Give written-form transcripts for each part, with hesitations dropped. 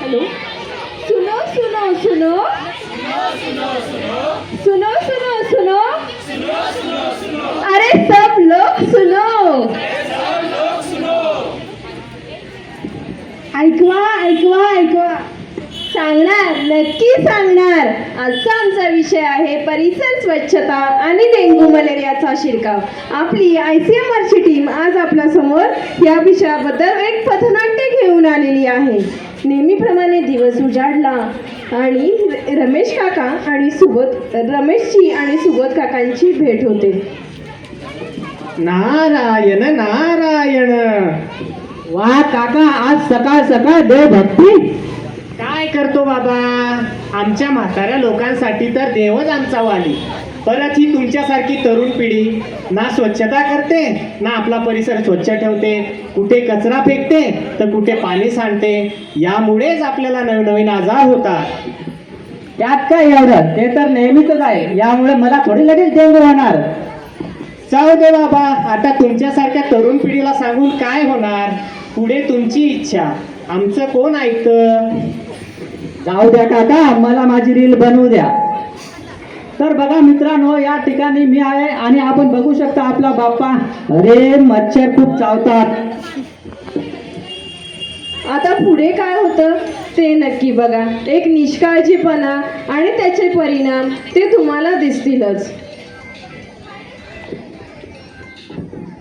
Hello, सुनो सुनो सुनो सुनो सुनो सुनो, अरे सब लोग सुनो, ऐकवा ऐकवा ऐकवा, सांगणार नक्की सांगणार. आजचा आमचा विषय आहे परिसर स्वच्छता आणि डेंग्यू मलेरियाचा शिरकाव. आपली ICMRची टीम आज आपल्या समोर या विषयाबद्दल एक पथनाट्य घेऊन आलेली आहे. नेहमीप्रमाणे दिवस उजाडला आणि रमेशची आणि सुबोध काकांची भेट होते. नारायण नारायण. वा काका, आज सकाळ सकाळ देवभक्ती. काय करतो बाबा, आमच्या म्हाताऱ्या लोकांसाठी तर देवच आमचा वाली. परत ही तुमच्यासारखी तरुण पिढी ना स्वच्छता करते, ना आपला परिसर स्वच्छ ठेवते. कुठे कचरा फेकते तर कुठे पाणी सांडते. यामुळेच आपल्याला नवनवीन आजार होतात. त्यात काय एवढं, ते तर नेहमीच आहे. यामुळे मला थोडी लगेच डेंग्यू होणार. जाऊ दे बाबा, आता तुमच्यासारख्या तरुण पिढीला सांगून काय होणार. पुढे तुमची इच्छा, आमचं कोण ऐकतं. जाऊ द्या काका, मला माझी रील बनवू द्या. तर बघा मित्रांनो, या ठिकाणी मी आहे आणि आपण बघू शकता आपला बाप्पा. अरे मच्छर खूप चावतात. आता पुढे काय होतं ते नक्की बघा. एक निष्काळजीपणा आणि त्याचे परिणाम ते तुम्हाला दिसतीलच.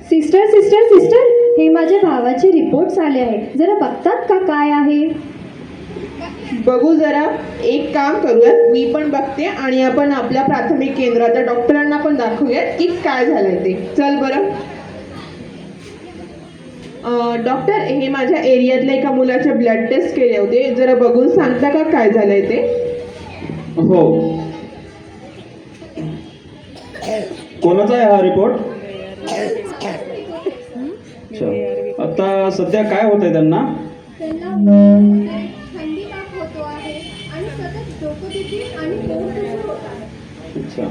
सिस्टर सिस्टर सिस्टर, हे माझ्या भावाचे रिपोर्ट्स आले आहेत. जरा बघतात का काय आहे. बघू जरा. एक काम करूयात, मी पण बघते आणि आपण आपल्या प्राथमिक केंद्राच्या डॉक्टरांना पण दाखवूयात की काय झालंय ते. चल बरं. डॉक्टर, हे माझ्या एरियातल्या एका मुलाचे ब्लड टेस्ट केले होते. जरा बघून सांगता का काय झालंय ते. हो. कोणाचा आहे हा रिपोर्ट? आता सध्या काय होत आहे त्यांना? थंडी ताप होतो आहे आणि सतत डोकंदुखी आणि पोट दुखत होतं. अच्छा,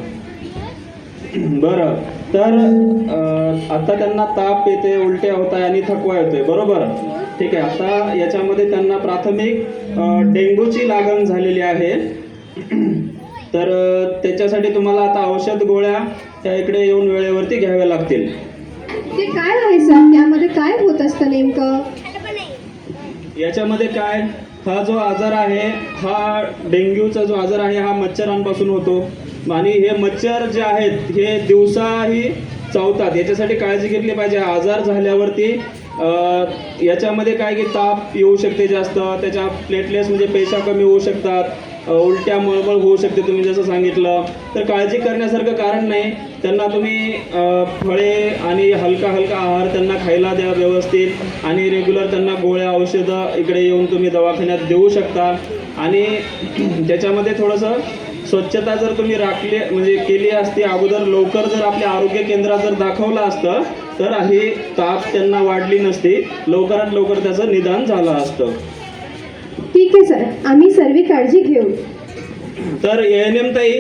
बरं. तर आता त्यांना ताप येते, उलट्या होत आहे आणि थकवा येतोय, बरोबर? ठीक आहे. आता याच्यामध्ये त्यांना प्राथमिक डेंग्यूची लागण झालेली आहे. तर त्याच्यासाठी तुम्हाला आता औषध गोळ्या त्या इकडे येऊन वेळेवरती घ्याव्या लागतील. ते काय आहे सर, त्यामध्ये काय होत असतं नेमकं. याच्यामध्ये काय, हा जो आजार आहे, हा डेंग्यूचा जो आजार आहे हा मच्छरांपासून होतो आणि हे मच्छर जे आहेत हे दिवसाही चावतात. याच्यासाठी काळजी घेतली पाहिजे. आजार झाल्यावरती याच्यामध्ये काय की ताप येऊ शकते जास्त, त्याच्या प्लेटलेट्स म्हणजे पेशा कमी होऊ शकतात, उलट्या मळमळ होऊ शकते तुम्ही जसं सांगितलं. तर काळजी करण्यासारखं कारण नाही. त्यांना तुम्ही फळे आणि हलका आहार त्यांना खायला द्या व्यवस्थित आणि रेग्युलर त्यांना गोळ्या औषधं इकडे येऊन तुम्ही दवाखान्यात देऊ शकता. आणि त्याच्यामध्ये थोडंसं स्वच्छता जर तुम्ही म्हणजे केली असती अगोदर, लवकर जर आपल्या आरोग्य केंद्रात जर दाखवलं असतं तर ही ताप त्यांना वाढली नसती, लवकरात लवकर त्याचं निदान झालं असतं. ठीक आहे सर, आम्ही सर्व काळजी घेऊ. तर ANM ताई,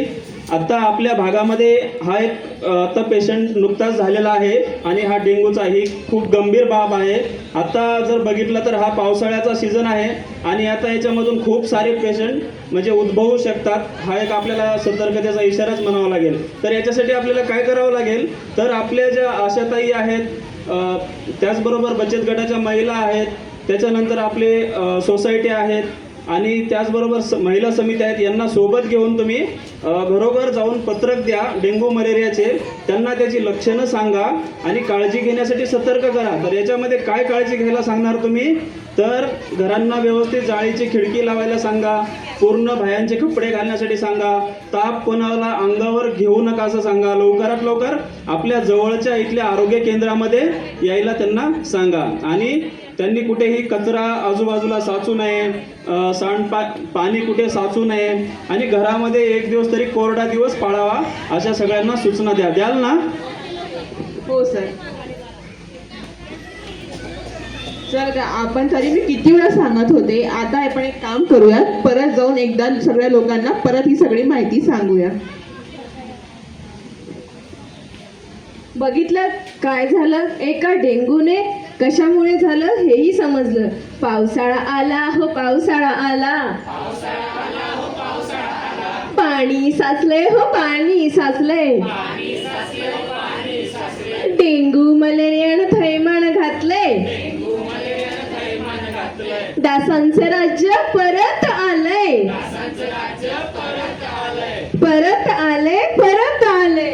आता आपल्या भागामध्ये हा एक आता पेशंट नुकताच झालेला आहे आणि हा डेंग्यूचा ही खूप गंभीर बाब आहे. आता जर बघितलं तर हा पावसाळ्याचा सीझन आहे आणि आता याच्यामधून खूप सारे पेशंट म्हणजे उद्भवू शकतात. हा एक आपल्याला सतर्कतेचा इशाराच म्हणावा लागेल. तर याच्यासाठी आपल्याला काय करावं लागेल, तर आपल्या ज्या आशाताई आहेत, त्याचबरोबर बचत गटाच्या महिला आहेत, त्याच्यानंतर आपले सोसायटी आहेत आणि त्याचबरोबर महिला समिती आहेत, यांना सोबत घेऊन तुम्ही घरोघर जाऊन पत्रक द्या डेंग्यू मलेरियाचे. त्यांना त्याची लक्षणं सांगा आणि काळजी घेण्यासाठी सतर्क करा. तर याच्यामध्ये काय काळजी घ्यायला सांगणार तुम्ही, तर घरांना व्यवस्थित जाळीची खिडकी लावायला सांगा, पूर्ण बायांचे कपडे घालण्यासाठी सांगा, ताप कोणाला अंगावर घेऊ नका असं सांगा, लवकरात लवकर आपल्या जवळच्या इथल्या आरोग्य केंद्रामध्ये यायला त्यांना सांगा आणि त्यांनी कुठेही कचरा आजूबाजूला साचू नये, पाणी कुठे साचू नये आणि घरामध्ये एक दिवस तरी कोरडा दिवस पाळावा, अशा सगळ्यांना सूचना द्याल ना? हो सर. सर, आपण तरी मी किती वेळा सांगत होते. आता आपण एक काम करूयात, परत जाऊन एकदा सगळ्या लोकांना परत ही सगळी माहिती सांगूया. बघितलं काय झालं, एका डेंग्यूने कशामुळे झालं हेही समजलं. पावसाळा आला हो पाऊस पावसाळा आला पाणी साचलंय हो पाणी साचलंय डेंगू मलेरियानं थैमान घातलंय डासांचं राज्य परत आलंय परत आले परत आले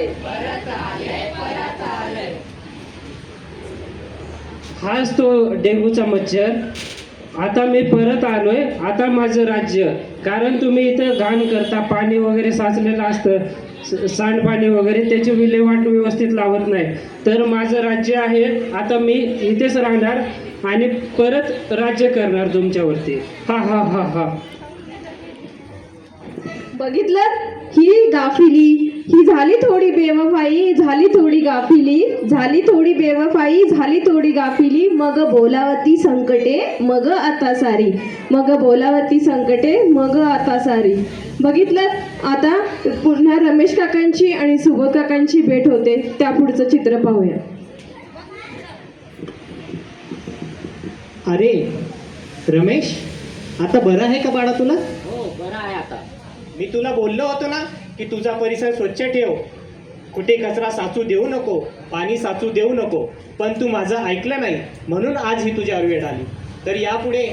हाच तो डेंगूचा मच्छर. आता मी परत आलोय, आता माझं राज्य. कारण तुम्ही इथं घाण करता, पाणी वगैरे साचलेलं असतं, सांडपाणी वगैरे, त्याची विल्हेवाट व्यवस्थित लावत नाही. तर माझं राज्य आहे, आता मी इथेच राहणार आणि परत राज्य करणार तुमच्यावरती. हा हा हा हा. बघितलं, ही गाफिली, ही झाली थोडी बेवफाई, झाली थोडी गाफिली, झाली थोडी बेवफाई, झाली थोडी गाफिली. मग बोलावती संकटे, मग आता सारी, मग बोलावती संकटे, मग आता सारी. बघितलं, आता पुन्हा रमेश काकांची आणि सुबोध काकांची भेट होते. त्या पुढचं चित्र पाहूया. अरे रमेश, आता बरं आहे का बाळा तुला? हो बरं आहे आता. मी तुला बोललो होतो ना की तुझा परिसर स्वच्छ ठेव, कुठे कचरा साचू देऊ नको, पाणी साचू देऊ नको, पण तू माझं ऐकलं नाही, म्हणून आज ही तुझ्यावर वेळ आली. तर यापुढे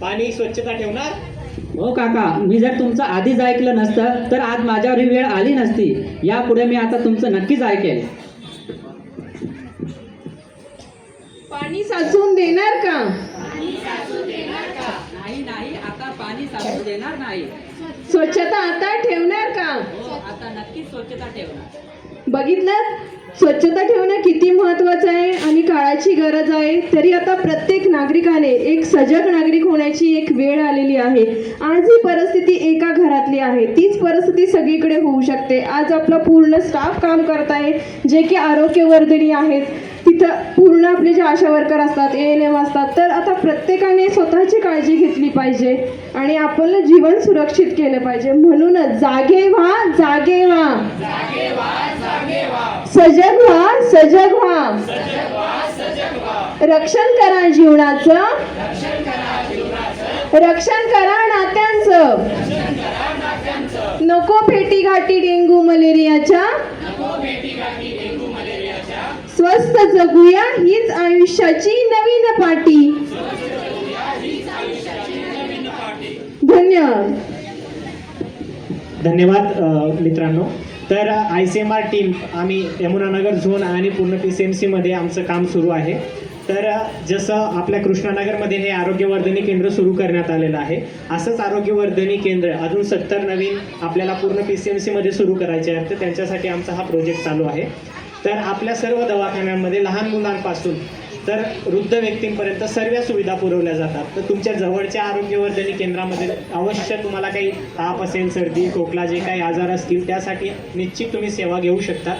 पाणी स्वच्छता ठेवणार? हो काका, मी जर तुमचं आधीच ऐकलं नसतं तर आज माझ्यावर ही वेळ आली नसती. यापुढे मी आता तुमचं नक्कीच ऐकेल. पाणी साचून देणार का? नाही नाही, आता पाणी साचू देणार नाही. स्वच्छता आता ठेवणार का? हो, आता नक्कीच स्वच्छता ठेवणार. बघितलं, स्वच्छता ठेवणं किती महत्त्वाचं आहे आणि काळाची गरज आहे. तरी आता प्रत्येक नागरिकाने एक सजग नागरिक होण्याची एक वेळ आलेली आहे. आज ही परिस्थिती एका घरातली आहे, तीच परिस्थिती सगळीकडे होऊ शकते. आज आपला पूर्ण स्टाफ काम करत आहे, जे की आरोग्यवर्धिनी आहेत. तिथं पूर्ण आपले जे आशा वर्कर असतात, ANM असतात. तर आता प्रत्येकाने स्वतःची काळजी घेतली पाहिजे आणि आपलं जीवन सुरक्षित केलं पाहिजे. म्हणूनच जागे व्हा, जागे व्हा, सजग व्हा, सजग व्हा, रक्षण करा जीवनाचं, रक्षण करा नात्यांचं. नको भेटी गाठी डेंगू मलेरियाच्या, स्वस्थ जगूया हीच आयुष्याची नवीन पाटी. धन्यवाद. धन्यवाद मित्रांनो. तर ICMR टीम, आम्ही यमुनानगर झोन आणि पूर्ण PCMC मध्ये आमचं काम सुरू आहे. तर जसं आपल्या कृष्णानगरमध्ये हे आरोग्यवर्धिनी केंद्र सुरू करण्यात आलेलं आहे, असंच आरोग्यवर्धिनी केंद्र अजून 70 नवीन आपल्याला पूर्ण PCMC मध्ये सुरू करायचे आहेत. तर त्यांच्यासाठी आमचा हा प्रोजेक्ट चालू आहे. तर आपल्या सर्व दवाखान्यांमध्ये लहान मुलांपासून तर वृद्ध व्यक्तींपर्यंत सर्व सुविधा पुरवल्या जातात. तर तुमच्या जवळच्या आरोग्यवर्धिनी केंद्रामध्ये अवश्य तुम्हाला काही ताप असेल, सर्दी, खोकला, जे काही आजार असतील त्यासाठी निश्चित तुम्ही सेवा घेऊ शकता.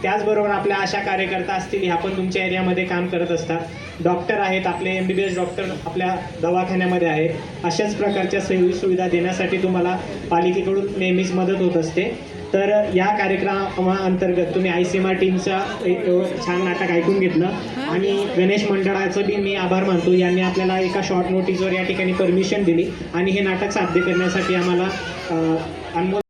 त्याचबरोबर आपल्या आशा कार्यकर्ता असतील, ह्या पण तुमच्या एरियामध्ये काम करत असतात. डॉक्टर आहेत, आपले MBBS डॉक्टर आपल्या दवाखान्यामध्ये आहेत. अशाच प्रकारच्या सोयी सुविधा देण्यासाठी तुम्हाला पालिकेकडून नेहमीच मदत होत असते. तर या कार्यक्रमाअंतर्गत तुम्ही ICMR टीमचं एक छान नाटक ऐकून घेतलं आणि गणेश मंडळाचं बी मी आभार मानतो. यांनी आपल्याला एका शॉर्ट नोटीसवर या ठिकाणी परमिशन दिली आणि हे नाटक साध्य करण्यासाठी आम्हाला अनमोल